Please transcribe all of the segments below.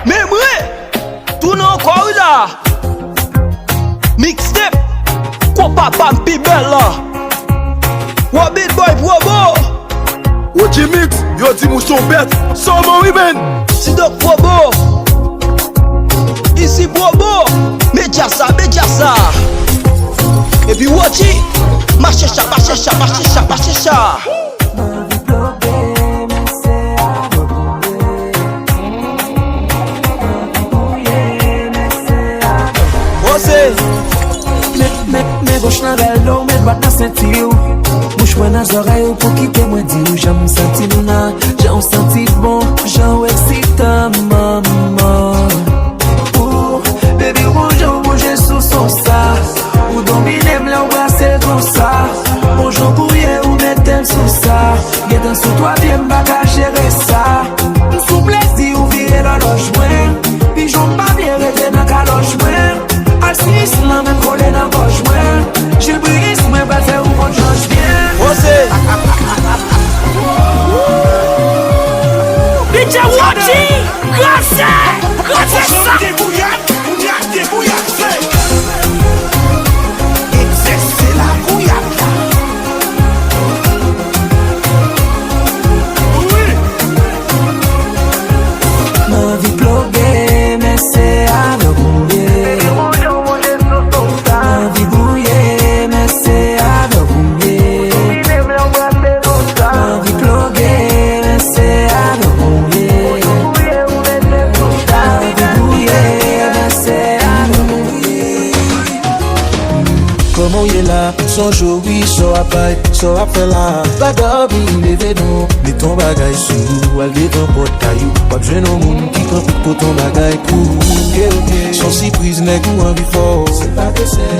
Mais moi, tout non corrida. Mixtape, quoi papa m'pi bella. Wabit boy probo. Oji mix, yo di mouchon bête. Sans women. Si doc probo. Ici probo. Media ça. Et puis Wachi, marche ça. Mè gauche nan veldo, mè droite nan senti ou. Mouche mwen nan zorey ou pou kite mwen di ou. J'en senti luna, j'en senti bon, j'en excita maman. Ou, baby ou bouge sous son sa. Ou domine m'la ou brasse comme ça. Bonjour bouye ou metem sous ça. Getan sous toi bien m'baka gérer ça. Sous plaisir ou vire dans loge mwen. Pigeon pas bien rete nan kaloche mwen. Assis la même collé dans poche moi. J'ai le brise moi pas faire où on change bien. Ose. DJ Wachi, grazie ça. Débouillade, c'est la bouillade. Ma vie bloguée, mais c'est à le bouiller. Comment il est là, son jour oui, so à paille, so à faire là. Pas d'habit, levez nous, mets ton bagage sous, elle devant porte caillou. Pas besoin de monde qui compte pour ton bagage pour. Son surprise n'est qu'un envie fort.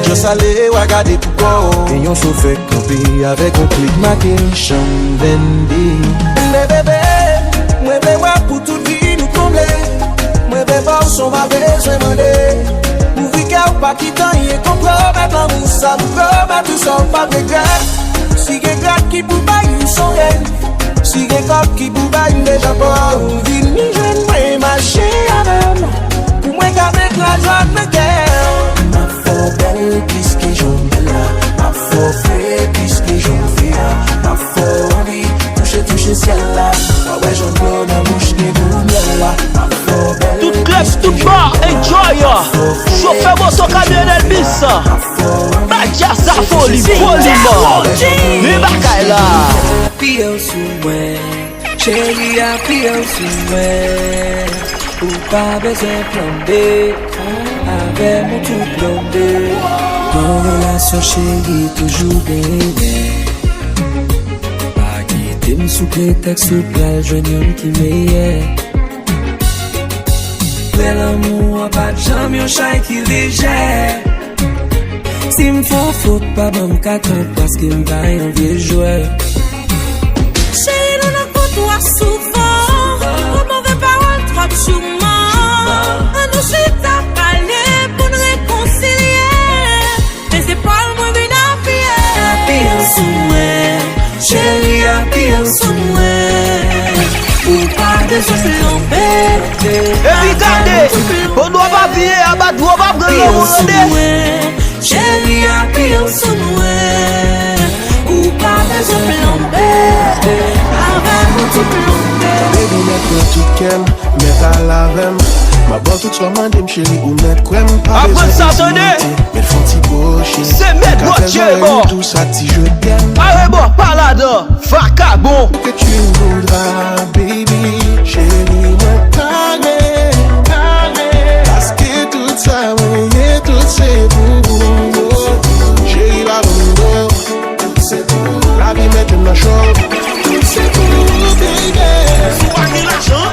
Je salé ou à garder pour corps. Et on chauffeur campé avec un clic marqué, chambre vendée. Les bébés, moi béwa pour toute vie nous combler. Moi béba où son va besoin demander. Ou pas quittant, il est compromettre l'amour, ça nous promet tout ça, pas de regret. Si quelqu'un qui peut bailler son rêve, si quelqu'un qui peut bailler déjà pas, on dit ni jeune, moi marcher avec moi, pour moi qu'avec la joie de me guerre. Ma faux belle, puisque j'en ai là, ma faux fait, puisque j'en fais là, ma faux envie, toucher ciel là, ouais j'en blow la bouche qui boule là, ma faux belle. Toute club, toute bar, enjoy. Chauffeur moto camionnette bis. Badia sa folie, poliment. Mi bakay la. Piyo sou mwen, chéri a piyo sou mwen. Ou pa bezen plan B, ave moun tout plan B. Ton relasyon chéri toujou bebe. Pa kite m sou pretext ou pral jwen yon ki meye. Bel amour, pas de jam, yon chay qui léger. Si m'font faute, pas bon m'katon, parce qu'il m'va un vieux joueur. Chérie, nous nous côtoie souvent. Pour mauvais paroles, trop chouement. On nous chute à parler pour nous réconcilier. Mais c'est pas le moins bien Appuyez sous moi, chérie, appuyez sous moi. Ou pas de soucis l'embêter. Regardez, on doit pas piller, abattre, on va prendre le monde. Chérie, appuyez sous moi. Ou pas de soucis l'embêter. Avec mon tout l'embêter. Baby, mettre tout kem, mettre à la vem. Ma bonne toute soit mandem chérie ou mettre crème. Après ça, attendez. Mettre fonti gauche. C'est mettre votre bon. Tout ça, si je t'aime. Allez bon, pas là-dedans. Vacabon. Que tu voudras, baby. Chérie, me carré. Parce que tout ça, oui, et tout c'est pour vous. Chérie, va bon, tout c'est pour vous. La vie maintenant chaud. Tout c'est pour vous, baby. Faut pas qu'il l'argent,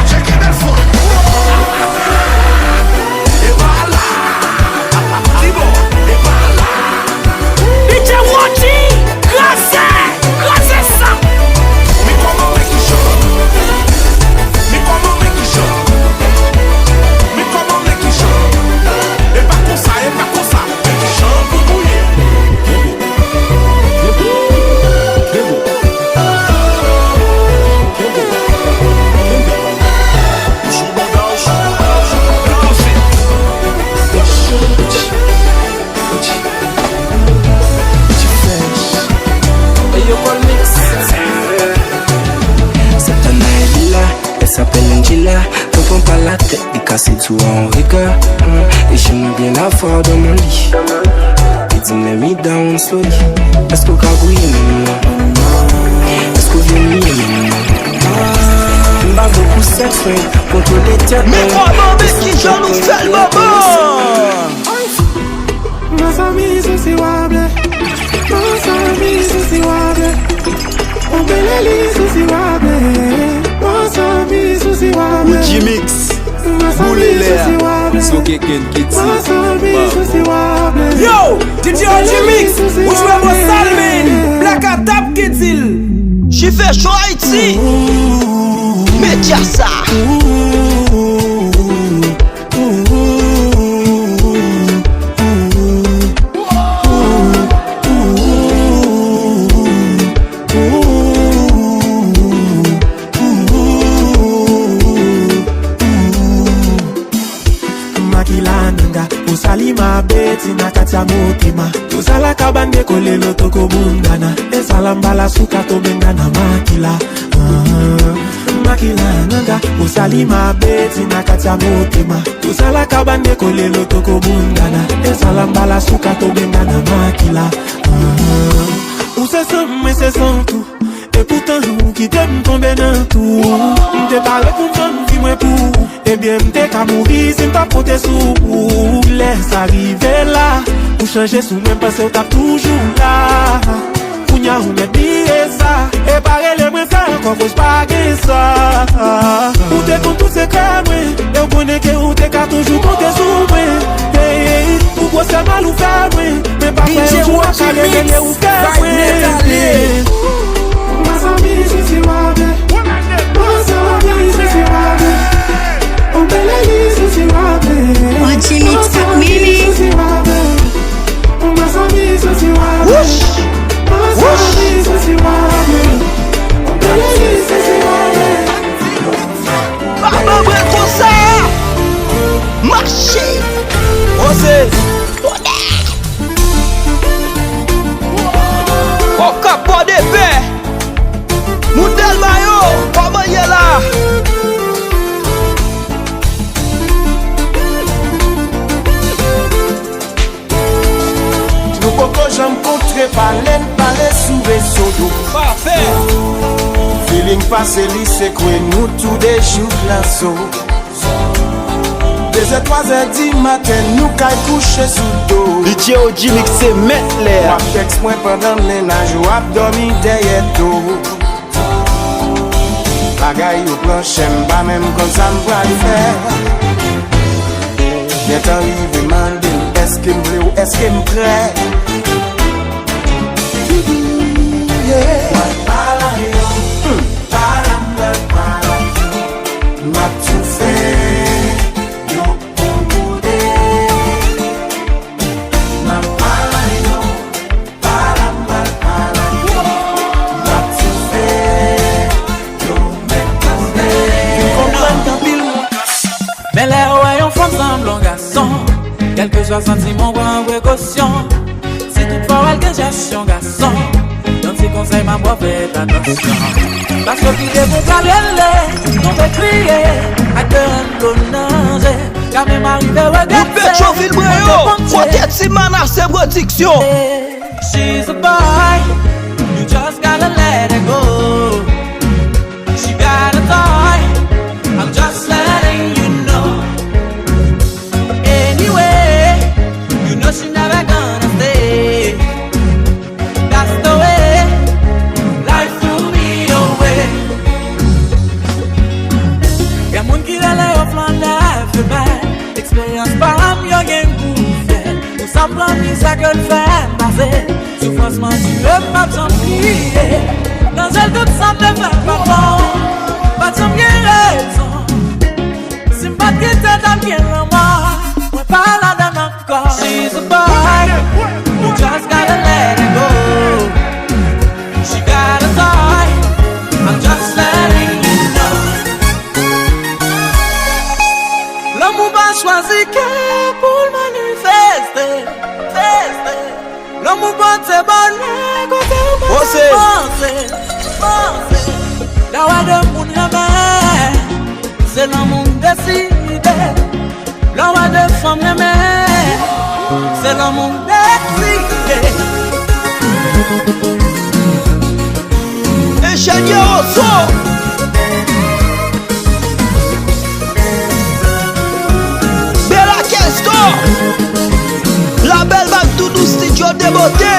j'ai qu'il belle fois. DJ Wachi, grazie ça. cassé tout en regard. Et je me bien la fois dans mon lit. Et tu me mis down slowly. Est-ce qu'on a brillé maintenant? Est-ce qu'on vient mieux maintenant? M'a beaucoup sexe, contre les têtes. Mais comment, mais qui j'en nous fait le moment? Mas amis aussi wable, mas amis aussi wable, on beleli aussi wable, mas amis aussi wable. Ujimix, Boulelaire, Sokeken Kitty. Mas amis aussi wable. Yo, DJ Ujimix, où je vais Salmin, Black Tap Kitil. J'y fais chaud Haïti. Mais tiens ça. Salima beti na katia motema Tuzala kabande kole lotoko bundana Esalambala suka tobengana makila Makila nanga Usalima beti na katia motema Tuzala kabande kole lotoko bundana Esalambala suka tobengana makila Ou c'est ça mais c'est sans tout. Et pourtant qui t'aime tomber dans tout. M'te parlé pour femme qui moi pour. Eh bien m'te qu'à mourir si m't'a porté sous. Laisse arriver là. Pour changer sous même parce que t'as toujours là. Kounya ou me dire ça. Et pareil les moins faire encore faut pas que ça. Ou t'es con tout c'est comme moi. Et on connaît que ou t'es qu'à toujours compter sous moi. Hey, pourquoi c'est mal ou faire moi. Mais pas faire ou à changer ou faire moi. Mas amis aussi wable, mas amis aussi wable, on beleli aussi wable. Ujimix tak mimi. Mas amis aussi wable, mas amis aussi wable, on beleli aussi wable. Papa comme ça. Marché. Osez. Au capot d'épée. Moudel Mayo, comment y est là? Nous pouvons jamais contrer parler sous vaisseau d'eau. Parfait. Feeling passé lycée, quoi nous tous des jours l'assaut. Des 3h du matin, nous caille coucher sous le dos. DJ Ujimix c'est mettre l'air. Moi texte moi pendant le ménage, ou abdomi derrière tout. Bagaille au plancher, pas même comme ça m'va le faire. Bien arrivé, mandé, est-ce qu'il me plaît ou est-ce qu'il me plaît? M'a tout fait, yo pour m'a parlé, m'a tout fait, yo mais les royaumes font semblant garçon. Quel que soit sentiment, prends précaution. Si toutefois elle gagne gestion garçon, donc si conseil ma voix fait attention. Parce que l'idée pour caler, nous fait crier, à deux l'honneur, car même arrivé regarder. Pétroville Bréo, Forget Simana, c'est protection. She's a boy, you just gotta let her go. She got a toy, I'm just letting you know. Anyway, you know she never gonna stay. That's the way life threw me away. Y'a moun ki lele yo flan life e bad. Experience par yo gen pou fè. Ou semblant ni sa ke l'fè passé. Souffrance man tu veux pas t'en plier. Dans elle tout semble faire pas bon. Pas t'en bien raison. Si m'pas quitter dans bien le moi. Moi pas la donne encore. She's a boy, you just gotta let it go. She got a toy, I'm just letting you know. L'homme ou pas choisi que pour le manifester, fester. L'homme ou pas te bonner, côté ou pas penser. La ouais de mon c'est l'homme décidé. L'homme a deux femmes aimées, c'est l'amour d'expliquer. Ingénieur au son. Bella Kesto. La belle vague Doudou Studio de beauté.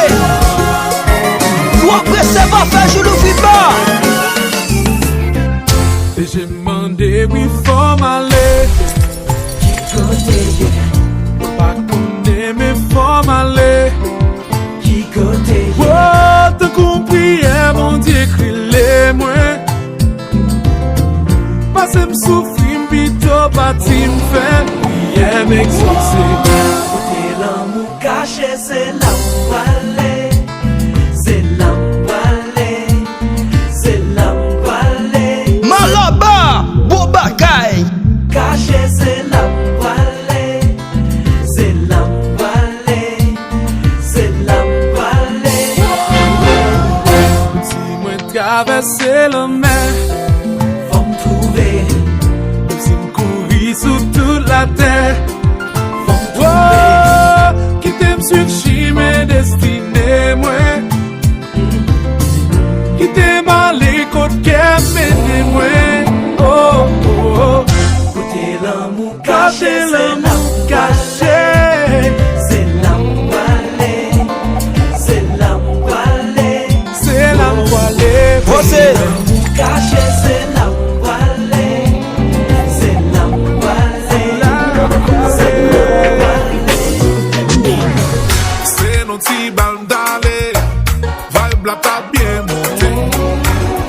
Ou après c'est pas fait, je le vis pas. Et j'ai demandé oui faut m'aller. Qui côté? Pas connaître mais faut m'aller. Qui côté? Oh, t'as compris, mon Dieu, crie-les moi. Parce que m'souffrir, m'pito, bâti, m'fait, yeah, m'exaucer. Côté l'amour caché, c'est l'amour allé. C'est l'amour allé. C'est l'amour allé. Malaba, Bobakay. Caché, c'est l'amour allé. C'est l'amour allé. C'est l'amour allé. Si moi traverser la mer, Faut me trouver. si m'courir sous toute la terre. Faut me Oh, qui t'aime sur mes destinées, moi. Qui t'aime aller côté qu'elle moi. Oh, oh, oh. Côté l'amour Caché caché, c'est l'amour l'amour caché. C'est l'amour allé. C'est l'amour allé. C'est la voilée. Você. L'amour caché, c'est l'amour allé. C'est l'amour allé. C'est l'amour allé. C'est nos petits balles d'aller. Vibe la t'a bien monté.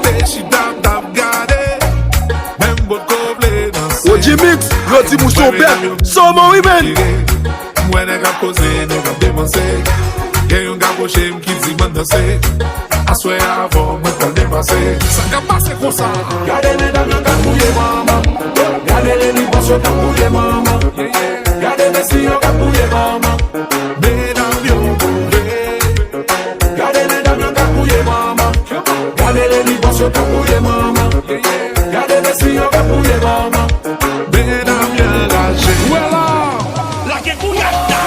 T'es chita t'as gardé. Même beaucoup blé dans Ojimix, yo di mouchon bête. Son mon women. Moi, n'est qu'à causer, n'est qu'à dépenser. Y'a un gars poché qui dit m'en danser. À souhait avant, moi, t'as dépassé. Ça n'a pas passé comme ça. Gardez les dames, y'a bouillé maman. Gardez les libres, y'a bouillé maman. Gardez les filles, y'a bouillé maman. Mesdames, yo, Gardez les dames, y'a bouillé maman. Gardez les libres, y'a bouillé maman. Gardez les filles, y'a bouillé maman. mesdames, bien lâchées. Voilà, la guécouillata.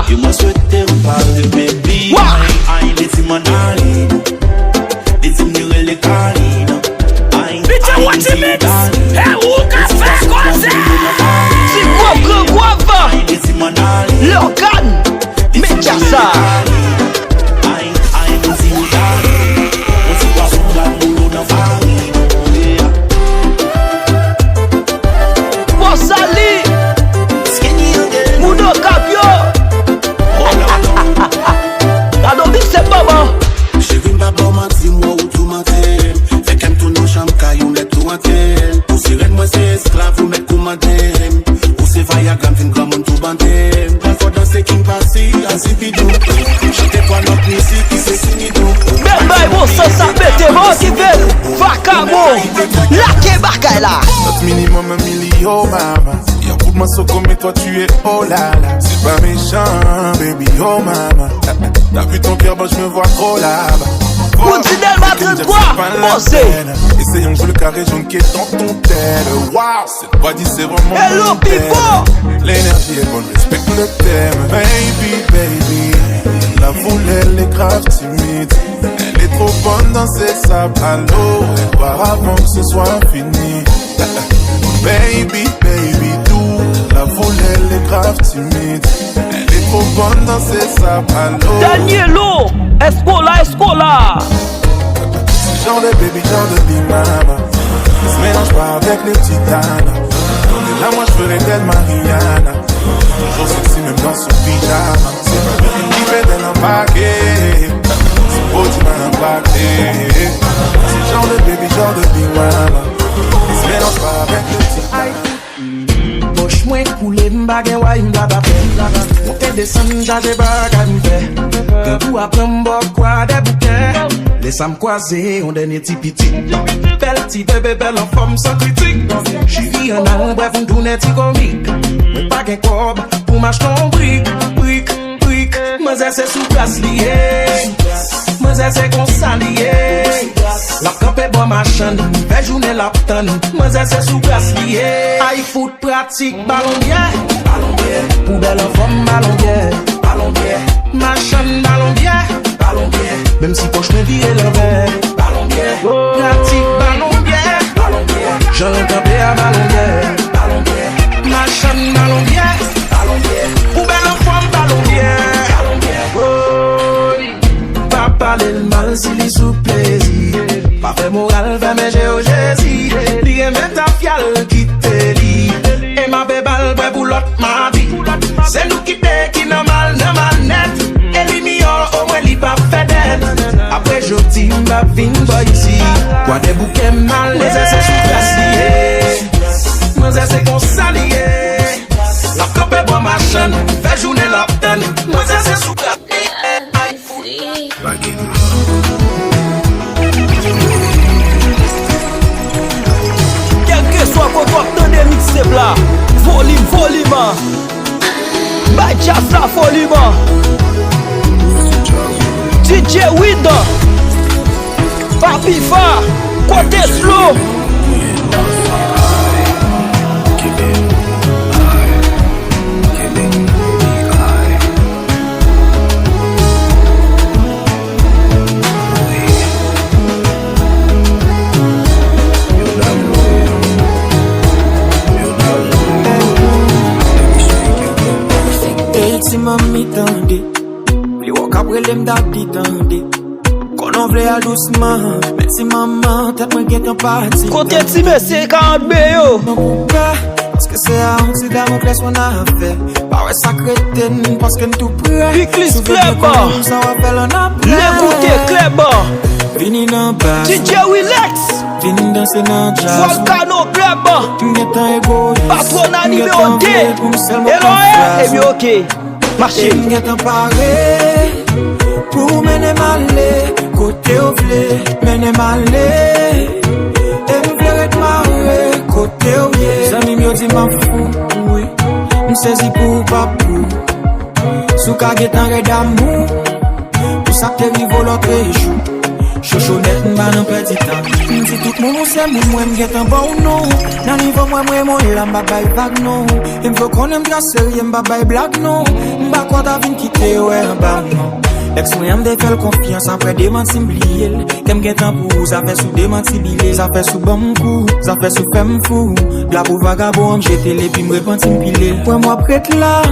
You must sweat them pals, baby. I let him on darling. Let him know really calling. Bitch, what you mix? Hey, who can say quoi C'est quoi guava? L'organe, Metiasa. Bosali, Mouno Capio. Adobe c'est baba. Je viens d'abord dis-moi où tout m'attend. Fait qu'aime tout nos chambres, caillou, met tout en tel. Pour sirène, moi c'est esclave, vous mettez commandem. Pour ces vaillagams, fin grand monde tout bandem. Quand faut danser, qui passe, à Zipidou. J'étais pas notre musique, qui c'est Sinidou. Belle baille, bon sang, ça bête, motivé. Vacamo, la Kebaka est là. Notre minimum 1 million, maman. Y'a un coup de masso comme toi, tu es oh là là. C'est pas méchant, baby, oh maman. T'as vu ton cœur, bah je me vois trop là-bas. Continue Madrid, quoi? Bossé. Essayons de jouer le carré jaune qui est dans ton tel. Waouh, cette body c'est vraiment Hello, mon thème. people. L'énergie est bonne, respecte le thème. Baby, baby, la foule elle est grave timide. Elle est trop bonne dans ses sables à l'eau. Elle part avant que ce soit fini. Baby, baby, tout. La foule elle est grave timide. Elle est trop bonne dans ses sables à l'eau. Danielo, Escola. Ce genre de baby, genre de bimama. Ne se mélange pas avec les petites Anna. On est là, moi je ferais d'elle Mariana. Toujours sexy même dans son pyjama. C'est pas lui qui fait d'elle un paquet. C'est beau, tu m'as un impacté. C'est genre de baby, genre de biwama. Il se mélange pas avec le petit. Poche moins coulé, m'bagay wine blablabla. Monter descendre, j'agé bagay m'fait. Un coup après m'boire quoi des bouquets. Laisse-moi croiser, on donne des petits petits. Belle petite bébé, belle en forme sans critique. Chérie en allant, bref, on tourne des petits comiques. Mais pas qu'un cob, pour m'acheter un brique. Moi c'est sous place lié. Moi c'est qu'on s'allié. La camp est bon machin. Fait journée la tonne. Moi c'est sous place lié. Aïe foot pratique, ballon bien. Poubelle en forme, ballon bien. Machin, ballon bien. Même si poche me vire l'envers. Pratique, ballon bien. J'en ai campé à ballon bien. Machin, ballon bien. Poubelle en forme, ballon bien. Pas parler le mal s'il est sous plaisir. Pas fait moral, fait mes géogésies. Li aime ta fiale qui te lit. Et ma bébale, bref, pour l'autre ma vie. C'est nous qui normal net. Et l'ignorant, au moins, li pas fait d'aide. Après, je dis, ma vie, boy, ici. Quoi des bouquets mal, les essais sous glaciers. Moi, c'est qu'on s'allier. La coupe est bon, machin. Fait journée, la tonne. Moi, c'est sous glacier. Quel que soit qu'on doit donner mixé bla. Volume. Bah, just la volume. DJ Winda. Papi Fa. Côté slow. Si mamie tendait, les walk après les m'daddy tendait. Qu'on en vle à doucement, mais si maman tête moi qui est en partie. Côté Timé, c'est 40 yo. Mon coupé, parce que c'est un petit d'amour que on a fait. Pas ouais sacré ten, parce que tout prêt. Piclis Clébar. Ça va faire un appel. L'écouter Clébar. Vini dans bas. DJ Relax. Vini danser dans jazz. Volcano Clébar. M'getan égoïste. Patronat numéro 2. Eloé, et bien ok. Marché. M'getan paré. Pour mener malé. Côté au vlé. Mener malé. Et m'fleuret maré. Côté au vieux. Zami m'yo di m'en fou. Oui. M'saisi pour papou. Sou ka getan red d'amour. Pour ça que rivo l'autre jour. Chouchounette m'ba nan petit temps. M'di tout moun c'est moi m'get un bon nom. Nan niveau moi mon la m'ba bay bag non. Et m'veut qu'on aime bien sérieux m'ba bay blague non. M'ba quoi ta vin quitter ouais en bas non. Ex moi m'de fait confiance après démenti m'blier. Qu'aime get un pour ça fait sous démenti bilé. Ça fait sous bon coup, ça fait sous femme fou. La pour vagabond j'étais les puis m'repenti m'pilé. Ouais moi prête là.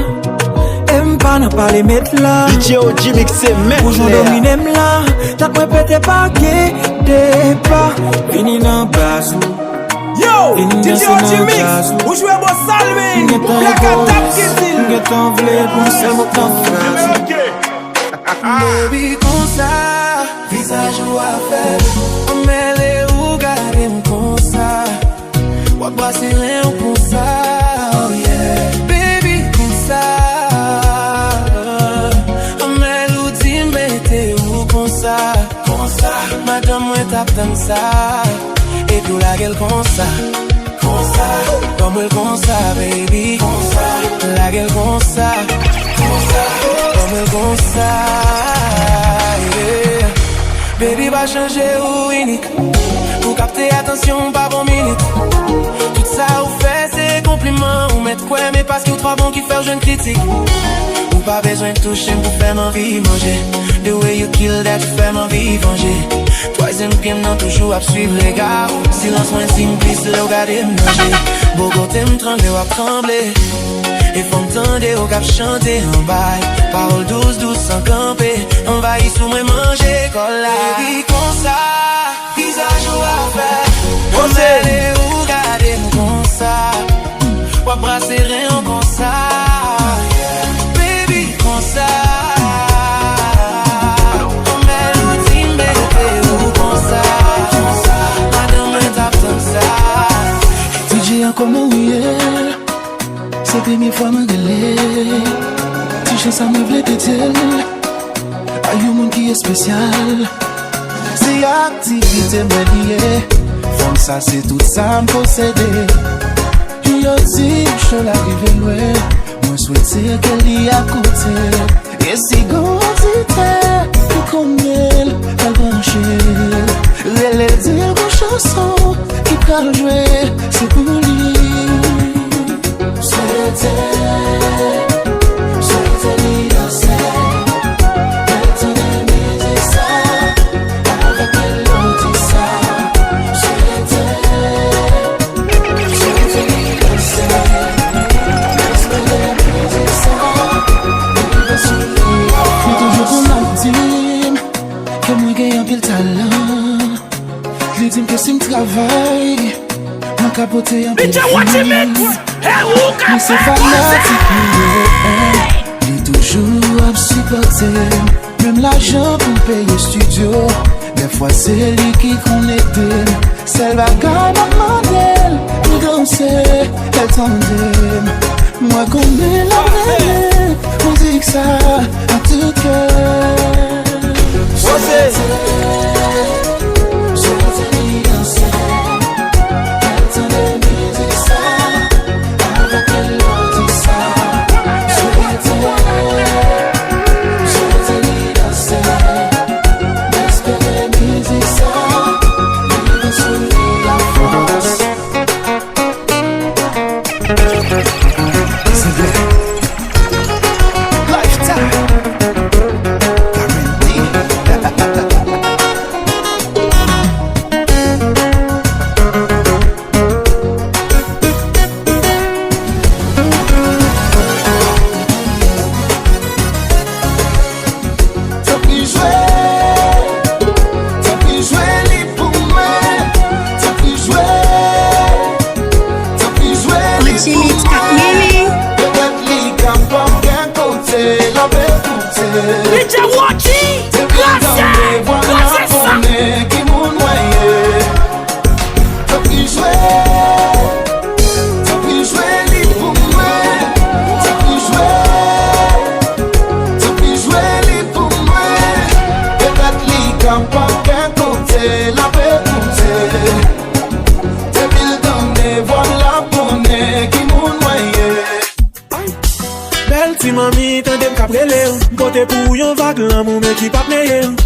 Aime pas ne pas les mettre là. DJ OG mixé mettre Bonjour domine là. T'as quoi pété pas des pas. Vini dans bazou. Yo, DJ OG mix. Ou jouez bon salve. Black Attack Kitil. M'getan vle pour seul mon temps phrase. Baby comme ça. Visage ou affaire. On met les ou garder comme ça. Ou brasser rien comme ça. Oh yeah. Baby comme ça. Madame moi tape comme ça. Et tout la gueule comme ça. Comme elle comme ça, baby. La gueule comme ça. Comme elle comme ça, yeah. Baby va changer ou unique. Pour capter attention, pas bon minute. Tout ça ou fait c'est compliments. Ou mettre quoi mais parce que trois bons qui fait jeune critique. Ou pas besoin de toucher pour faire m'envie manger. The way you kill that, tu fais m'envie venger. Troisième game non toujours à suivre les gars. Silence moins simple, le regarder manger. Beau côté m'trembler ou à trembler. Et faut m'tendre au cap chanter en bail. Parole douce sans camper. Envahi sous moi manger colla. Baby comme ça, visage ou affaire. On s'est ou regarder comme ça. Ou à brasser rien comme ça. Baby comme ça. un comme hier. C'est la première fois que je m'engueule. Si je sais me voulais te dire, il y a un monde qui est spécial. C'est activité liée. Font ça, c'est tout ça me posséder. Yo dit, je l'arrive loin. Moi souhaite qu'elle y a côté. Et si grandité, pour combien elle branche. Elle dit une chanson qui peut jouer, c'est pour lui. Souhaite l'idée. Je dis que si je travaille, je capote un peu de vie. Mais c'est fanatique, il est toujours à me supporter. Même l'argent pour payer studio, des fois c'est lui qui connecte. C'est le bagage ma modèle, pour danser, elle tendait. Moi comme la vraie, on dit que ça a tout cœur.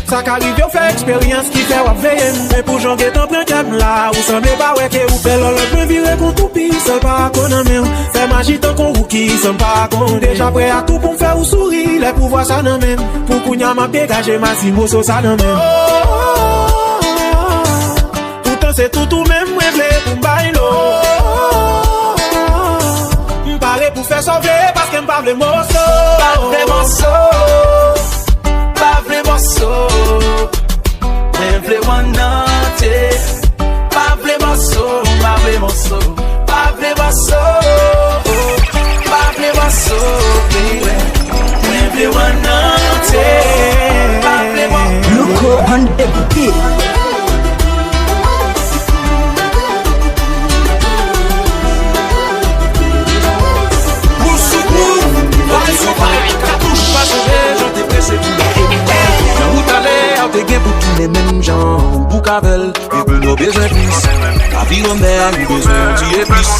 Ça qu'arrive, on fait expérience qui fait ou veiller. Mais pour j'en get en plein câble là, vous semblez pas ouais que vous faites l'autre me virer qu'on toupie, seul pas qu'on en met. Fait magie tant qu'on rookie, sans pas qu'on déjà prêt à tout pour me faire ou sourire. Les pouvoirs ça n'en même. Pour qu'on y a m'a dégagé ma simoso ça n'en même. Tout temps c'est tout même, moi v'lais pour m'bailo. M'paré pour faire sauver parce que m'parle morceau. Pas de morceau. Même les wanantés, pas les morceaux, pas les morceaux, pas les morceaux, pas les morceaux, même les wanantés, pas les morceaux. Look on the beat. T'es gain pour tous les mêmes gens, pour Cavel, et pour nos besoins plus. La vie en mer, nous besoin d'y plus.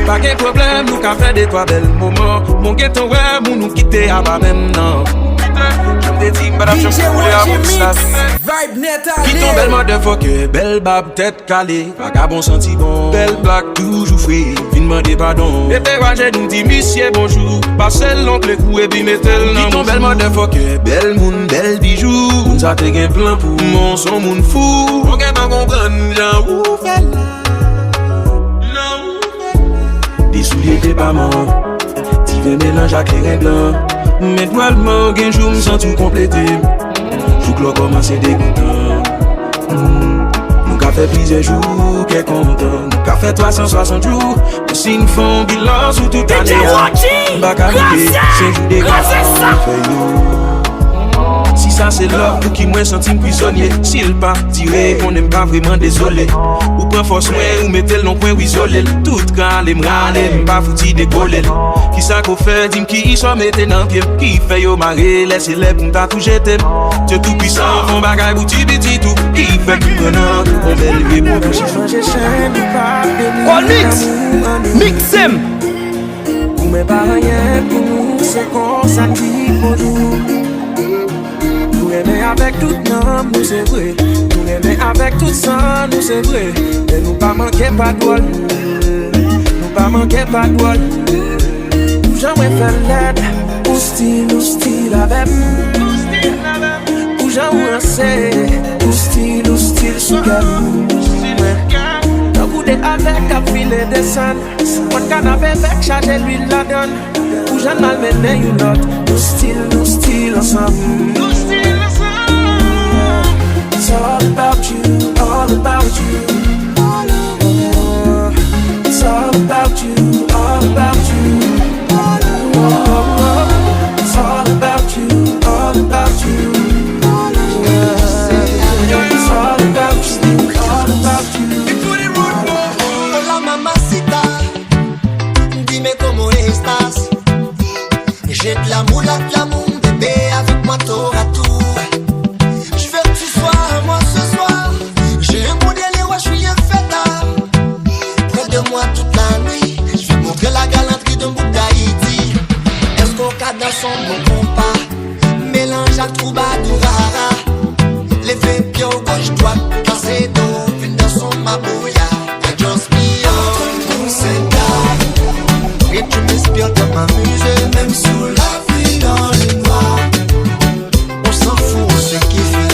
Pas de problème, nous qu'à faire des trois belles moments. Mon ghetto, ouais, nous quitter à bas même, non. Je te dis, madame, je voulais avoir ça. Qui tombe belle motherfucker, belle bab, tête calée. Vagabond senti bon, belle blague, toujours free. Vin demander pardon. Et t'es ragé, nous dit, monsieur, bonjour. Passez l'oncle, coup, et puis mettez-le dans. Qui tombe belle motherfucker, belle moun, belle bijou. Ça te gain plein pour mon son moun fou. On gain pas comprendre, j'en ou fait là. Des souliers t'es pas mort. T'y veux mélange à clair et blanc. Mets-moi le mot, un jour m'sens tout complété. Faut que l'on commence dégoûtant. Nous qu'a fait plusieurs jours, qu'est content. Nous qu'a fait 360 jours. Si nous font bilan sous toute année. Bac à l'idée, c'est jour des gars. Si ça c'est là pour qui moi senti prisonnier. S'il pas tiré, on n'aime pas vraiment désolé. Ou prend force moi ou mettez le non point isolé. Tout quand les m'râler, m'pas fouti décoller. Qui ça qu'on fait, dis-moi qui y soit mettez dans pied. Qui fait yo marrer, laissez-les pour m'ta tout jeter. Dieu tout puissant, on bagaille bouti petit tout. Qui fait qui prenant, on belle vie pour tout. On mix, mix him. Ou mais pas rien pour nous, c'est comme ça qu'il faut nous. Nous aimer avec tout nom, nous c'est vrai. Nous aimer avec tout sang, nous c'est vrai. Et nous pas manquer pas de drôle. Nous pas manquer pas de drôle. J'aimerais faire l'aide. Ou style avec. Ou j'aimerais essayer. Ou style sous gamme. D'un coup avec un filet de sang. Mon canapé avec charger l'huile la donne. Ou j'en malmené une autre. Nous style ensemble. It's all about you, all about you. It's all about you, all about you. It's all about you, all about you. It's all about you, all about you. Hola mamacita, dime cómo estás. J'ai de l'amour, bébé, avec moi tour à tour. Je veux que tu sois à moi ce soir. J'ai un beau délire, ouais, je suis un fêtard. Près de moi toute la nuit. Je vais te montrer la galanterie d'un bout d'Haïti. Est-ce qu'on cadre dans son bon compas? Mélange à troubadour rara. Les faits pieds au gauche droite. Cassé d'eau, une dans son mabouya. I just me on, nous c'est grave. Et tu m'inspires de m'amuser, même sous la pluie dans le noir. On s'en fout, on se kiffe.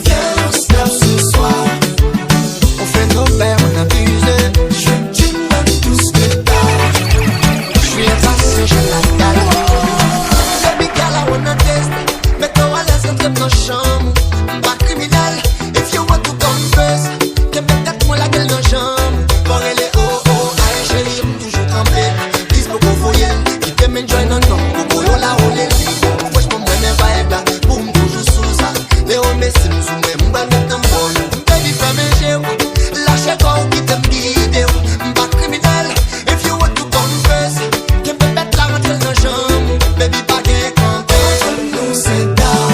Viens, on se lève ce soir. On fait nos pères, on abuse. Je veux que tu me donnes tout ce que t'as. Je suis effacé, j'ai la dalle. Baby girl, I wanna test. Mets-toi à l'aise, entre nos chambres. Pas criminel, if you want to confess. T'aimes peut-être moi la gueule nos jambes. Pour elle est oh oh, aïe chérie, j'aime toujours trembler. Dis beaucoup voyelle, qui t'aime enjoy non non. Beaucoup yo la roule li. Franchement moi n'aime pas être là. Boum toujours sous ça. Les hommes s'im zoomé, m'ba mettre en vol. Baby fais mes jeux, lâchez toi ou qui t'aime guider. Pas criminel, if you want to confess. T'aimes peut-être la rentrée nos jambes. Baby pas qu'un campé. Nous c'est tard.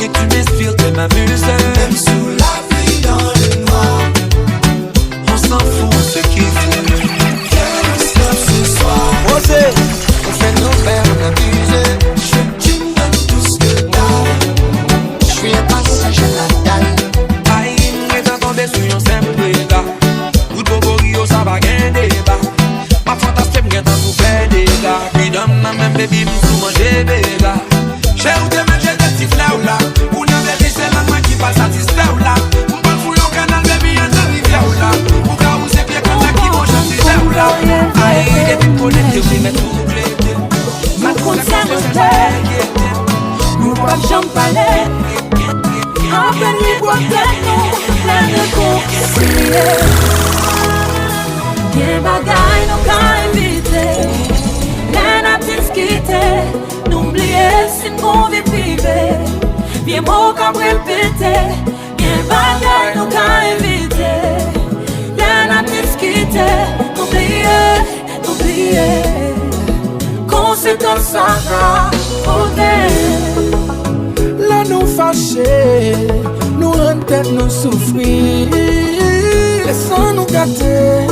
Et tu m'inspires, tu m'amuses. Même sous la pluie dans le noir. On s'en fout, on se kiffe. Ce soir, on fait nos pères, on abuse. Je veux que tu me donnes tout ce que t'as. Je suis un passage à la dalle. Aïe, m'est attendé sur un simple gars. Ou de borio, ça va gagner débat. Ma fantastique m'est en tout fait des gars. Puis dans ma même baby, m'sous manger des gars. J'ai ou des mêmes, j'ai des petits fleurs là. Ou n'a baby, c'est la main qui passe satisfait là. M'pas fouille au canal, baby, y'a un rivière là. Ou cas où c'est bien comme ça qui vont chanter là. Aïe, et puis pour les tirs, j'y mets tout blé. Ma concerne nous pas jambe palais. En pleine nuit, quoi nous, plein de concilier. Bien bagaille, nous qu'à inviter. L'un a discuté, n'oubliez si nous vie privée. Bien beau qu'à répéter. Bien bagaille, nous qu'à inviter. L'un a discuté, n'oubliez. Conséquence ça là nous fâchés, nous en tête nous souffrir. Laissons nous gâter,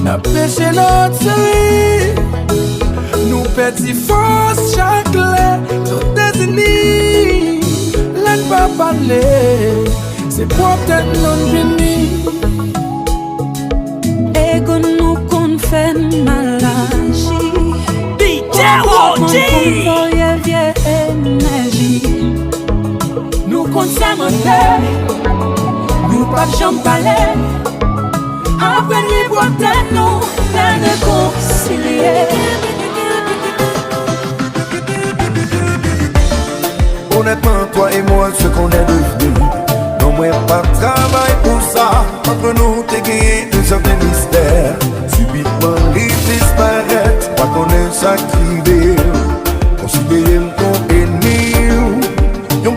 n'a péché notre série. Nous petits forces chaque clé, nous désignés. Là ne pas parler, c'est pour peut-être non béni. Ego nous qu'on fait malagi. Nous consomment nous pas jambe palais. Après les boîtes nous plein de concilier. Honnêtement, toi et moi, ce qu'on est devenu, non, moi, pas de travail pour ça. Entre nous, t'es gagné un certain mystère. Subitement, il disparaît, pas qu'on est ça qui veut. Considérez-moi comme ennemi. Yon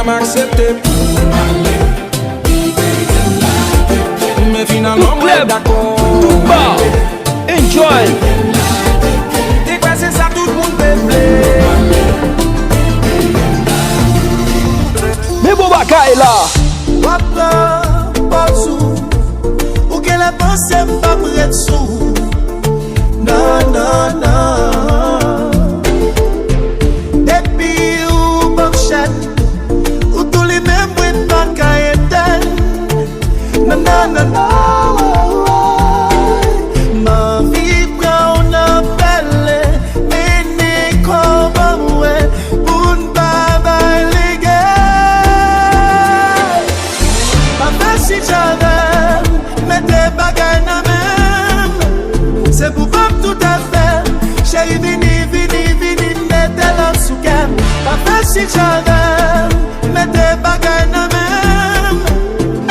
m'accepter. Mais finalement, moi d'accord. Tout bas, enjoy. Et quoi c'est ça tout le monde peut plaire. Mais bon bagaille là. Papa, pas sous. Ou qu'elle a pensé pas près de sous. Non, non, non. Depuis ou Bobchat, ou tous les mêmes bruits pas qu'à éteindre. Non, non, non, non. Ma vie prend un appel, mais n'est qu'en moi, pour ne pas balayer. Papa, si j'avais, mais tes bagages n'a même. C'est pour pas tout à fait. Chérie, vini, vini, vini, mettez-la sous cam. Papa, si j'avais, mais tes bagages n'a même.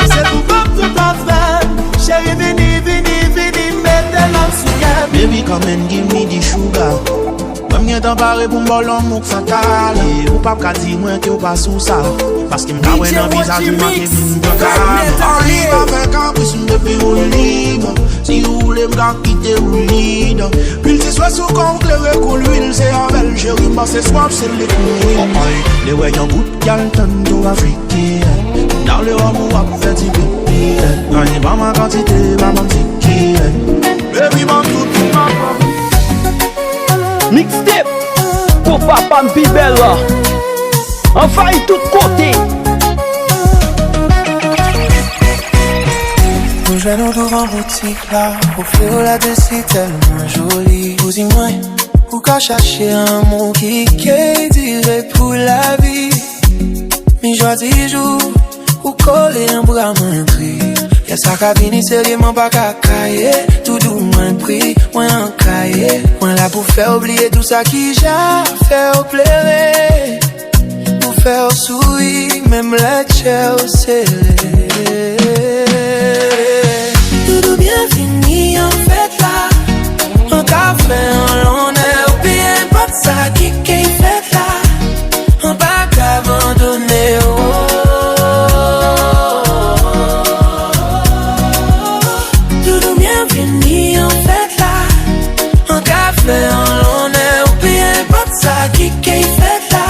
C'est pour pas tout à fait. Chérie, vini, vini, vini, mettez-la sous cam. Baby, come and give me the sugar. Même y'a t'en parler pour m'bolon mouk fatal. Ou pas qu'à dire moi que ou pas sous ça. Parce qu'il m'a ouais dans visage moi qui vient de calme. Arrive avec caprice depuis ou libre. Si vous voulez m'gars quitter ou libre. Puis c'est soit sous compte le recoul l'huile c'est avec chérie moi c'est swap c'est les couilles. Les ouais y'en goût y'all tanto africain. Dans le rhum ou à faire du pipi. Gagne pas ma quantité pas mon ticket. Baby man tout ma propre. Mixtape pour papa m'pi belle. Envahit tout côté. Nous jouons devant boutique là. Au fléau là de c'est tellement joli. Vous y moins, ou qu'à chercher un mot qui dirait pour la vie. Mais joie du jour, ou coller un bras m'entrée. Y'a sa cabine sérieusement pas cacaillé. Tout doux moins pris, moins en cahier. Moins là pour faire oublier tout ça qui j'ai fait au pleurer. Pour faire sourire, même la chair au scellé. Tout bien fini en fait là. En café, en l'honneur, bien pas de ça qui fait là. En pas abandonné, tout bien fini en fait là. En café, en l'honneur, bien pas de ça qui fait là.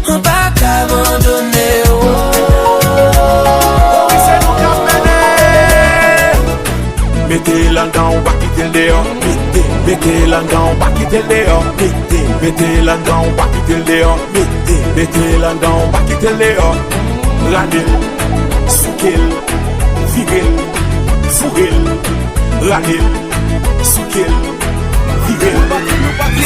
En pas abandonné, mettez l'angan, on va quitter le dehors. Mettez l'angan, on va quitter le dehors. Mettez l'angan, on va quitter le dehors. Mettez l'angan, on va quitter le dehors. Radil, soukil, viril, fouril. Radil, soukil, viril,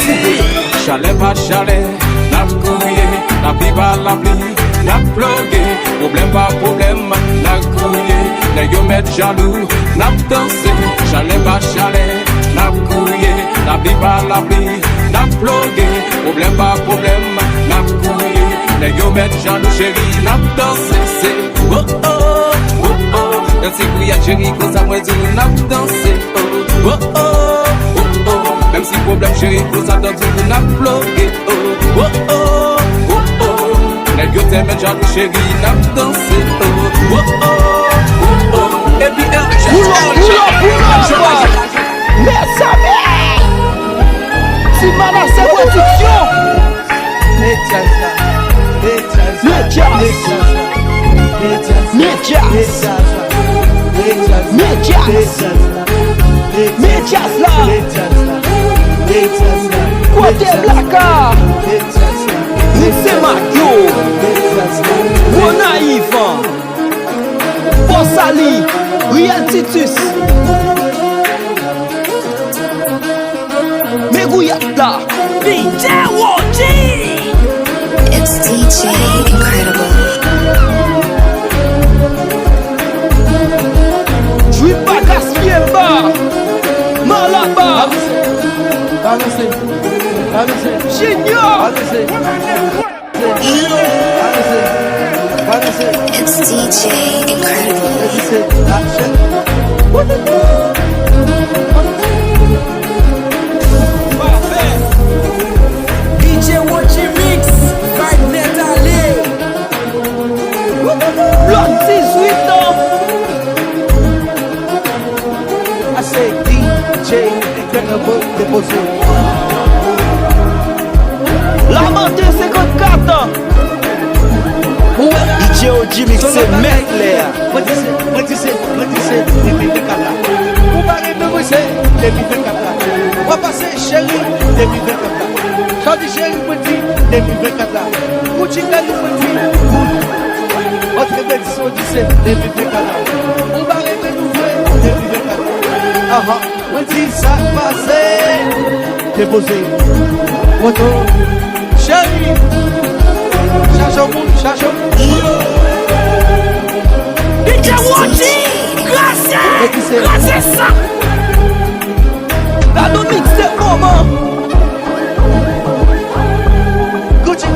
fouril. Chalet pas chalet, n'a courrier, n'a pris pas la pluie, n'a plogué, problème pas problème, n'a courrier. Les yo met jaloux, n'a dansé, chalet pas chalet, n'a courrier, n'a pris pas la pluie, n'a plogué, problème pas problème, n'a courrier. Les yo met jaloux chérie, n'a dansé, c'est oh oh, oh oh. Dans ces couilles chérie, cause à moi dit n'a dansé, oh oh, oh oh. Même si problème chérie, cause à toi dit n'a plogué, oh oh, oh oh, oh. Les yo te met jaloux chérie, n'a dansé, oh oh, oh. Et puis pull up. Merci à si Manasseh production. Médias là. Côté Blacka. C'est Mario. Rona Yvan. Bossali. Real Titus. Megouyata. DJ Wodi. It's DJ Incredible. Je pas gaspiller le bas. Malaba. Junior. It's DJ Incredible. DJ Watchy Mix, Fight Net Alley. déposé. La Montée 54. DJ OG Mix c'est mec là. Moi tu sais, depuis 24 là. Vous parlez de moi c'est depuis 24 là. On va passer chérie depuis 24 là. Chandy chérie petit depuis 24 là. Kouchika nous petit. Votre bénédiction depuis 24 là. On va arrêter de nous faire depuis 24 là. Ah ah, moi dis ça passe. Déposé. Moto. Chérie. Chacho. DJ Wadi, grâce ça. La nous mix c'est comment? Gucci,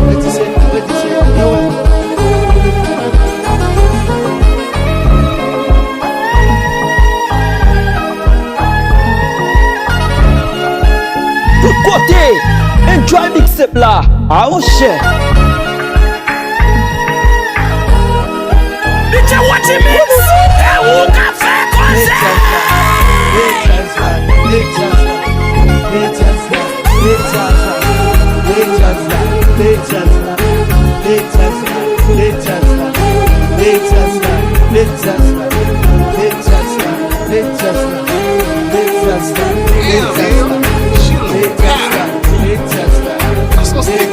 métissé. Tout côté, enjoy mix là. Ah oh cher. DJ Wadi mix. Et où qu'a fait concert?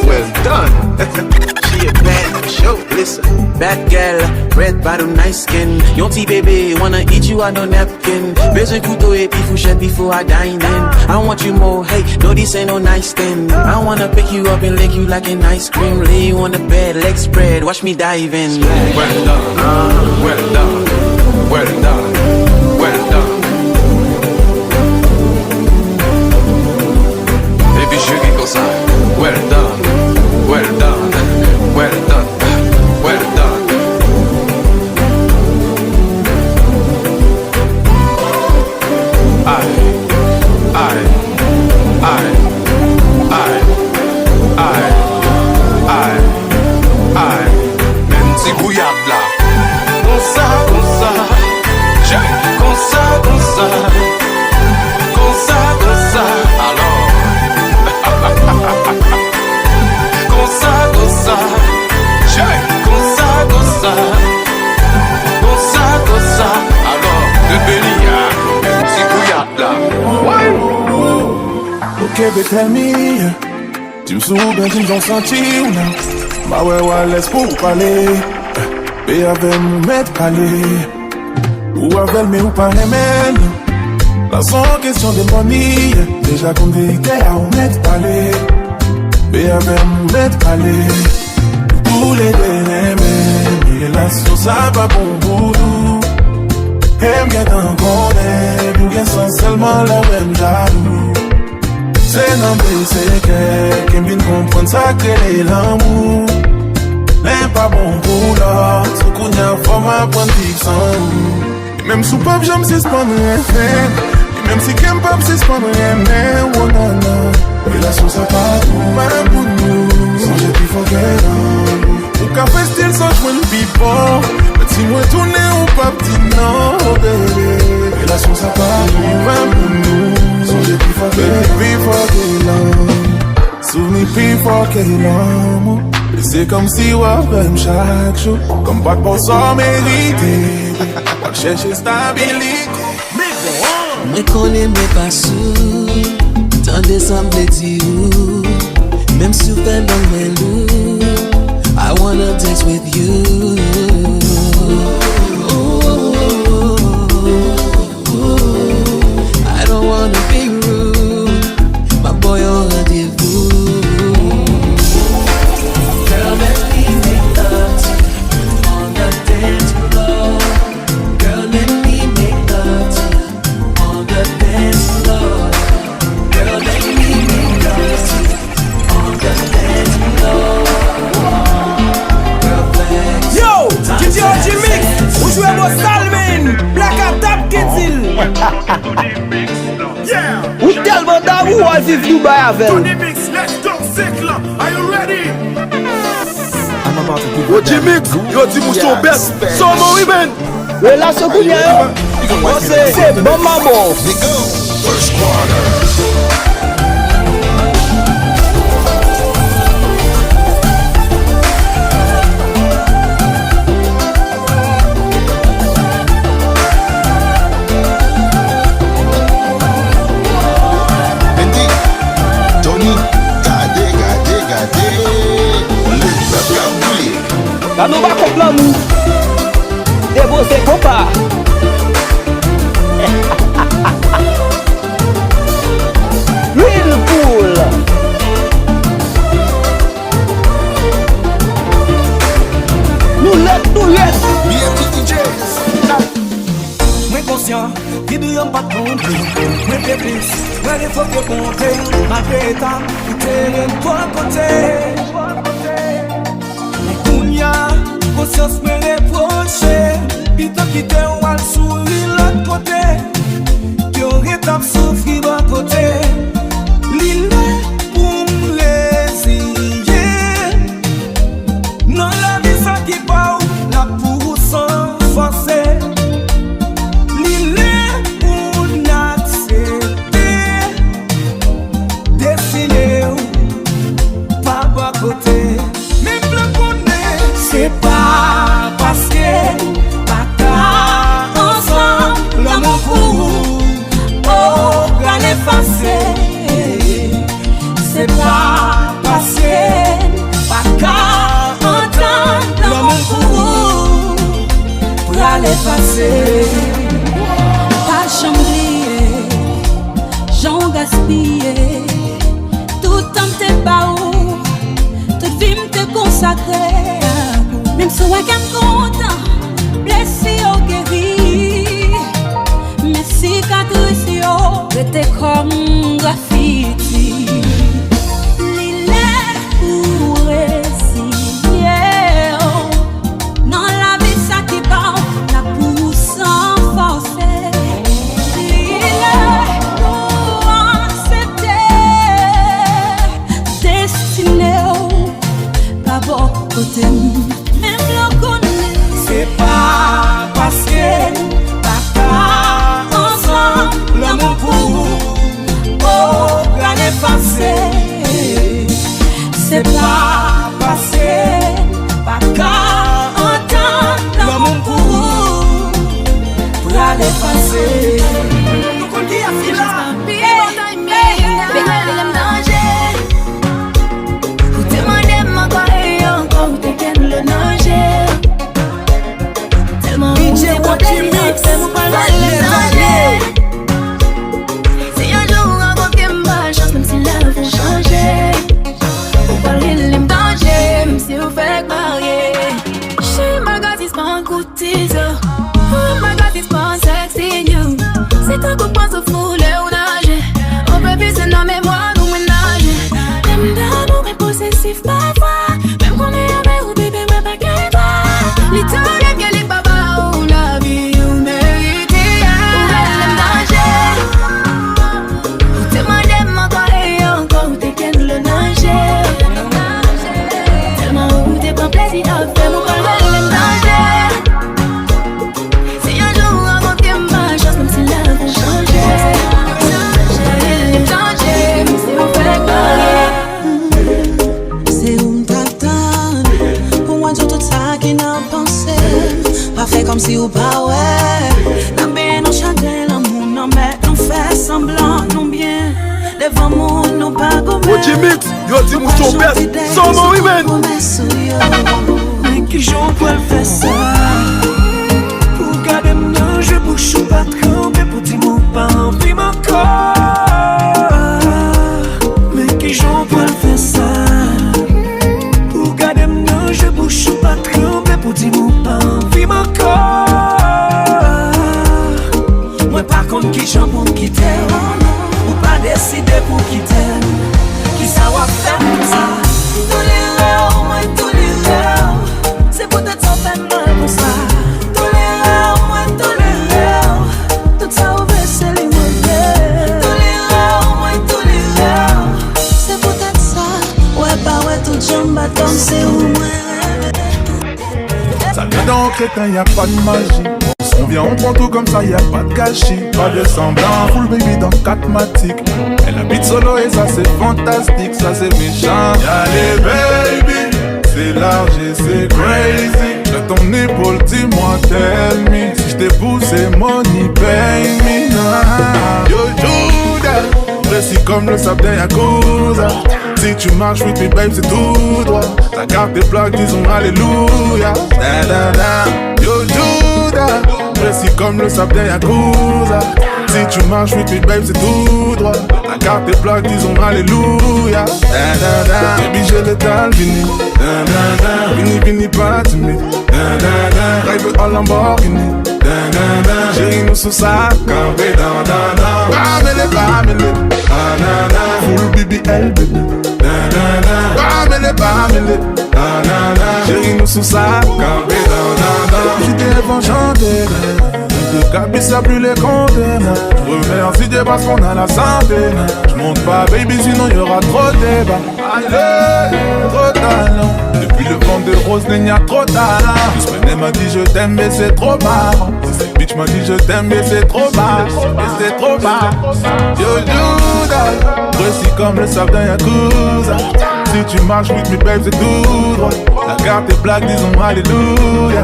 Well done. She a bad show, listen. Bad girl, red bottom, nice skin. Yonti baby, wanna eat you on no napkin. Besoin couteau et puis fourchette before I dine in. I want you more, hey, no this ain't no nice thing. I wanna pick you up and lick you like an ice cream. Lay you on the bed, legs spread, watch me dive in. Well done, well done, well done, well done. Baby, je dis comme ça. Well done, well done, well done, well done. I, même si bouillade là. Comme ça, alors. Comme ça, alors. De Bélia, même si bouillade là. Ok, but tell me, tu me souviens d'une j'en senti ou non? Bah ouais, laisse pour parler. Et avec mon maître calé. Ou avec mes ou pas les mêmes. La sans question de money. Déjà qu'on vérité à on maître calé. Et avec mon maître calé. Tous les deux, et la sauce a pas bon boulot. Aime bien t'en connaître. Ou bien sans seulement la même jaloux. C'est non mais c'est que qui vient comprendre ça créer l'amour. N'est pas bon pour l'autre, ce qu'on a format pour vivre sans. Même sous pop j'aime si c'est pas rien. Même si qu'aime pop c'est pas rien. Mais oh non non, relation ça pas tout mal pour nous. Sans j'ai plus faut qu'elle au café style sans jouer le people. Mais si moi tourner ou pas petit non bébé. Relation ça pas tout mal pour nous. J'ai plus fort que l'homme. Souvenir plus fort que l'homme. Et c'est comme si on avait chaque jour. Comme pas pour s'en mériter. On cherche stabilité. Mais qu'on aime pas sous. Tant de semblé dire. Même si vous faites dans mes loups. I wanna dance with you. I don't wanna be rude, my boy on rendezvous. Girl, let me make love to you on the dance floor. Girl, let me make love to you on the dance floor. Girl, let me make love to you on the dance floor. Girl, flex. Yo, DJ OG Mix, où jouez vos Salmin, Black and Tap Kidzil. Ou tellement d'amour à vivre Dubaï avec. Tony Mix, let's go, Cyclone. Are you ready? OG Mix, yo dis mousson best. So mon women. Relation qu'on y a, c'est bon maman. First quarter. Quand nous va contre l'amour, déposer compas. Real cool. Nous l'êtes. Moi conscient, qui ne y'a pas de compte. Moi t'es plus, moi il faut que compter. Malgré ta, t'es rien de toi côté. Conscience me reproche, pis t'as quitté ou al sourire l'autre côté. Qui aurait t'as souffri d'un côté. L'île pour me résigner. Non la vie ça qui part, la pour sans forcer. L'île pour n'accepter. Destiné pas bas côté. C'est pas parce que pas ensemble l'amour pour oh qu'à l'effacer. C'est pas parce que pas entendre l'amour pour l'effacer. Pas chambrier, j'en gaspillé. Tout temps t'es pas où, toute vie m'te consacré. Même si on est content, blessé ou guéri. Mais si cicatrice était comme graffiti. L'île pour résigner. Non, la vie ça qui bat, la pousse sans forcer. L'île pour accepter. Destiné pas bon côté. C'est pas parce que pas ensemble l'amour pour oh qu'à l'effacer. C'est pas parce que pas entendre l'amour pour l'effacer. Nous qu'on dit à Fila. Vous demandez ma quoi et encore vous t'inquiète le danger. DJ Watchimix, c'est mon parler le danger. Si un jour encore qu'il m'a chance, même si la vie changer. Vous parlez le danger, même si vous faites marier. Chez Magatis, pas un coup de teaser. Magatis, pas un sexy new. C'est un coup de poing au foulé ou nager. On peut plus se nommer moi, nous ménager. Même d'amour, mais possessif parfois. Même qu'on est avec ou bébé, mais pas qu'elle va. L'Italie, qu'elle est baba. Fait comme si ou pas ouais. La bien nous chanter l'amour, non mais nous fait semblant, non bien. Devant moi, nous pas comme Watchimix, yo dis mouton bête, sans mon women. Mais qui j'en peux faire ça? Pour garder mon jeu, bouche ou pas tremper. Pour dire mon pas envie mon corps. Mais qui j'en peux faire ça? Pour garder mon jeu, bouche ou pas tremper. Pour dire mon pas envie mon corps. Moi par contre qui j'en pour quitter. Ou pas décider pour quitter. Qui ça va faire comme ça? Tous les rêves, moi tous les rêves. C'est peut-être ça fait mal pour ça. Tous les rêves, moi tous les rêves. Tout ça ouvert c'est les mauvais. Tous les rêves, moi tous les rêves. C'est peut-être ça. Ouais pas ouais tout jambe à danser ou moi. Ça vient donc quand y'a pas de magie. On se On vient, on prend tout comme ça, y'a pas de gâchis, pas de semblant. Full baby dans 4 matiques. Elle habite solo et ça c'est fantastique, ça c'est méchant. Y'a les baby, c'est large et c'est crazy. J'ai ton épaule, dis-moi, tell me. Si j't'épouse, c'est money, pay me. Yo, Judas, précis comme le sable d'un Yakuza. Si tu marches with me, babe, c'est tout droit. Ta carte des plaques, disons alléluia. Da, da, da. Yo, Judas, précis comme le sable d'un Yakuza. Si tu marches with me, babe, c'est tout droit. Ta carte des plaques, disons alléluia. Da, da, da. Baby, j'ai le tal, vini. Da, da, da. Vini, vini, pas timide. Da, da, da. Drive en Lamborghini. Da, da, da. Chérie, nous sous sa campé. Da, da, da. Bamele, bamele. Da, da, da. Full BBL, baby. Da, da, da. Bamele, bamele. Da, da, da. Chérie, nous sous sa campé. Da, da, da. J'étais enchanté. De cabis ça plus les conteneurs. J'remercie Dieu parce qu'on a la santé. J'monte pas baby sinon y'aura trop de débat. Allez, trop talent. Depuis le vent de rose il y a trop talent. Jusqu'à m'a dit je t'aime mais c'est trop marrant. Cette bitch m'a dit je t'aime mais c'est trop marrant. Mais c'est trop marrant. Yo Judas, précis comme le sable d'un Yakuza. Si tu marches with me babe c'est tout droit. La carte est blague disons alléluia.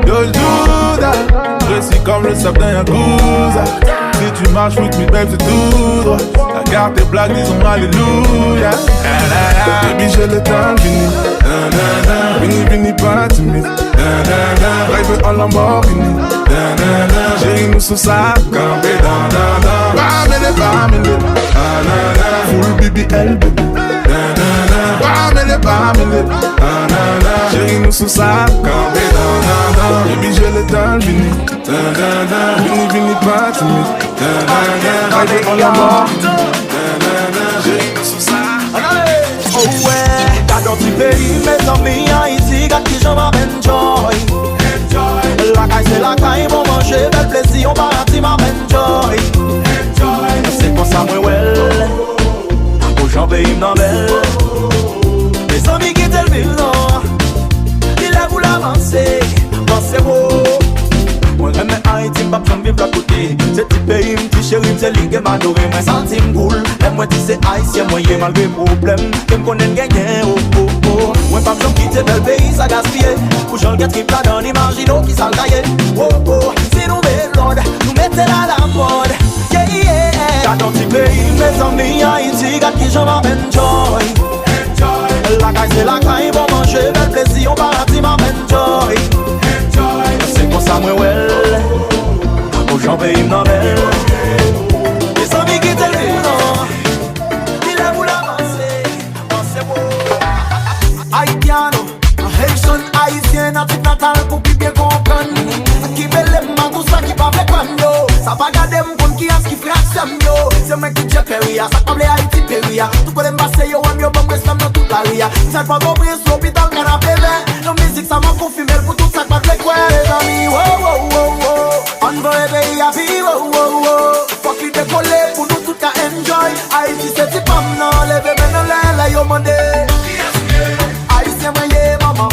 Yo Judas, précis comme le sable d'un Yakuza. Si tu marches with me babe c'est tout droit. La carte est blague disons alléluia. Baby j'ai le temps fini. Vini vini pas timide. Drive en Lamborghini. Chérie nous sous sa campé. Bamele bamele. Full BBL baby. Bamele bamele. Chérie nous sous sa campé. Baby j'ai le temps fini. Vini vini pas timide. Drive en Lamborghini. Chérie nous sous sa. Oh ouais, t'as dans petit pays, mes amis Haïti, gars qui j'en enjoy. La caille c'est la caille, bon manger, bel plaisir, on va à ma enjoy. C'est pour ça moi well, pour j'en paye une belle. Mes amis qui t'aiment le non, il a voulu avancer, pensez beau. Moi j'aime Haïti, m'pas besoin de vivre à côté. C'est petit pays, m'ti chéri, m'se ligue, m'adoré, m'en sentime cool. Et moi tu sais haïtien, moi y'a malgré problème. Qu'aime connaître gagner, oh oh oh. Moi pas besoin de quitter bel pays, ça gaspille. Pour j'en get trip là dans l'imagino qui s'en caille. Oh oh, si nous met l'ordre, nous mettez là la mode. Yeah yeah. Dans petit pays, mes amis Haïti, gars qui j'en enjoy. La caille c'est la caille, bon manger, bel plaisir, on va à ma enjoy. C'est pour ça moi well, pour j'en paye une belle. Les amis qui t'aiment non, il a voulu avancer, pensez beau. Haïtiano, Haitian, Haïtien, natif natal pour qui bien comprendre. Qui belle m'en tout ça qui pas fait comme yo. Ça va garder m'pon qui a ce qui fraction yo. C'est moi qui j'ai péria, ça parle Haïti péria. Tout pour les masser yo, I'm yo, bon reste dans toute la ria. Ça va m'ouvrir sur l'hôpital canapé vert. La musique ça m'a confirmé pour tout ça pas fait quoi les amis. Wow wow wow wow. On va éveiller à vie, wow wow wow. Faut qu'il décolle pour nous tout à enjoy. Haïti c'est ti pam non, levez maintenant là yo mandé. Haïtien maye maman.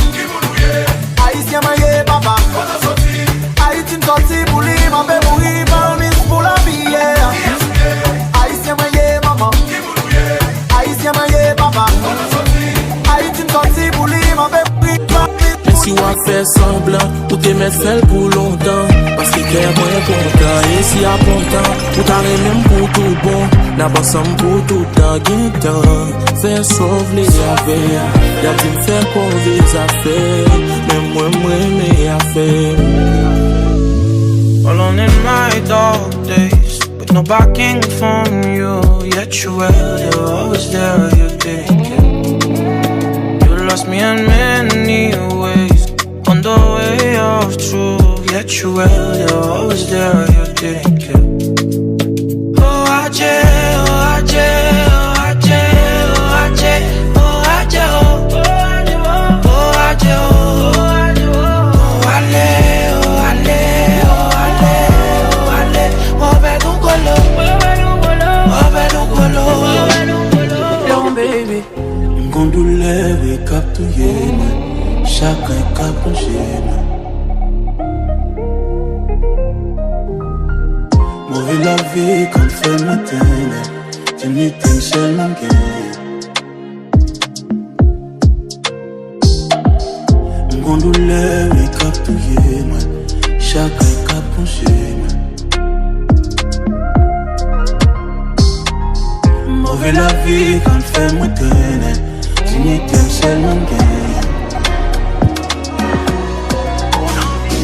Haïtien maye papa. Haïtien sorti pour lui, ma belle mourir par mis pour la vie. Haïtien maye maman. Haïtien maye papa. Haïtien sorti pour lui, ma belle mourir par mis. Mais si on fait semblant, ou te mettre fait pour longtemps. Parce que t'es moins content, et si à bon temps, ou t'arrêtes même pour tout bon. N'a pas ensemble pour tout temps, guettant. Fais sauve les affaires, y'a dit me faire qu'on vise à faire. Mais moi, mais à faire. Alone in my dark days, with no backing from you. Yet you were, you're always there, you didn't care. You lost me in many ways, on the way of truth. Yet you were, you're always there, you didn't care. Oh, I oh, I oh, I oh, I oh, I oh, M'kondouleve kap tou yene, chacun kap tou jene. la vie qu'on fait matin, tu n'y t'es seulement gagné. Mon douleur est capturée, moi, chaque cap penché, moi. Mauvais la vie quand fait matin, tu n'y t'es seulement gagné.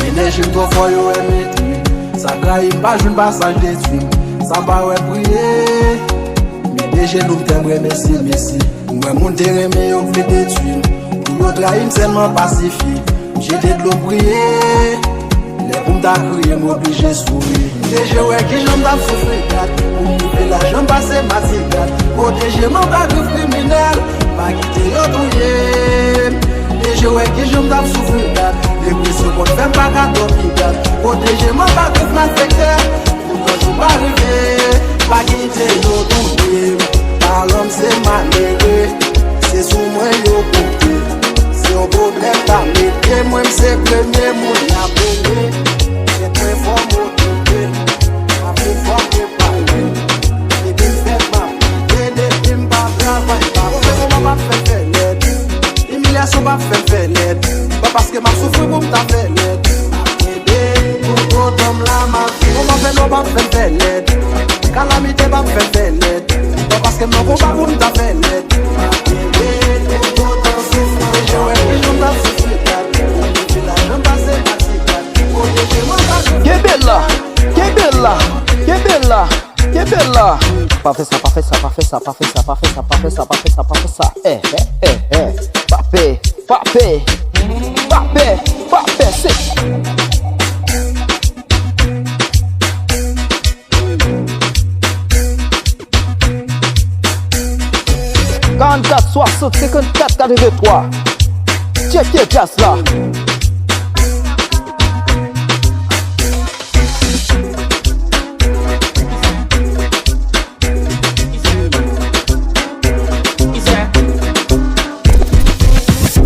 Ménage une fois fois yo aimé. Ça graille pas joun passage détruit. Ça va ouais prier. Mais déjà nous t'aimerais merci merci. Moi mon terrain mais yo fait détruire. Pour yo trahir seulement pacifique. J'ai de l'eau prier. Les pour t'a crier m'obliger sourire. Déjà ouais qui j'en t'a souffrir date. Pour me faire la jambe passer ma cigare. Protéger mon bagage criminel. Pas quitter yo touyer. Déjà ouais qui j'en t'a souffrir date. Les pressions qu'on fait pas qu'à dormir. Protéger mon bagage m'affecter. Pour que je pas arriver. Pas quitter nos tombés. Par l'homme c'est malheureux. C'est sous moi yo compté. C'est un problème pas métier. Moi c'est premier mon appelé. C'est très fort mon tombé. Ma plus fort que parler. Et qui fait ma vie. Et qui m'pas travail. Pas faire l'aide. Humiliation pas faire l'aide. Pas parce que ma souffre pour m'ta faire l'aide. Pour l'homme là ma vie. On m'a fait non pas faire l'aide. Calamité pas faire l'aide. Pas parce que mon combat pour m'ta faire l'aide. Que bella, que bella, que bella, que bella. Pas fait ça, pas fait ça, pas fait ça, pas fait ça, pas fait ça, pas fait ça, pas fait ça, pas fait ça. Papé, papé, papé, papé, c'est. 44, 60, 54, 43. Check jazz là.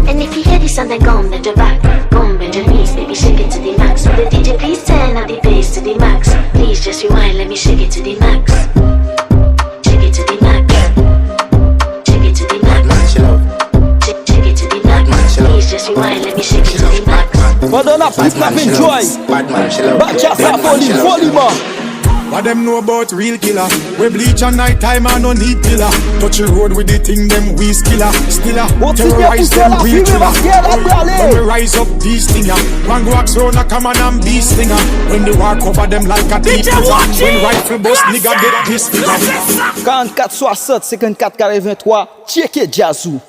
And if you hear this on the gum in the back, gum in the knees, baby shake it to the max. Will the DJ please turn up the bass to the max? Please just rewind, let me shake it to the max. Shake it to the max. Shake it to the max. Shake it to the max. Please just rewind, let me shake it to the max. Pendant la piste, la enjoy. Bacha sa folie, folie man. What them know about real killer? We bleach at night time and no need pillar. Touch the road with the thing them we skiller. Stiller, terrorize them real killer. When we rise up these thingers, one go axe round a come on and be stinger. When they walk over them like a thief. When rifle bust nigga get this figure. 44, 60, 54, 43. Check it, Jazou.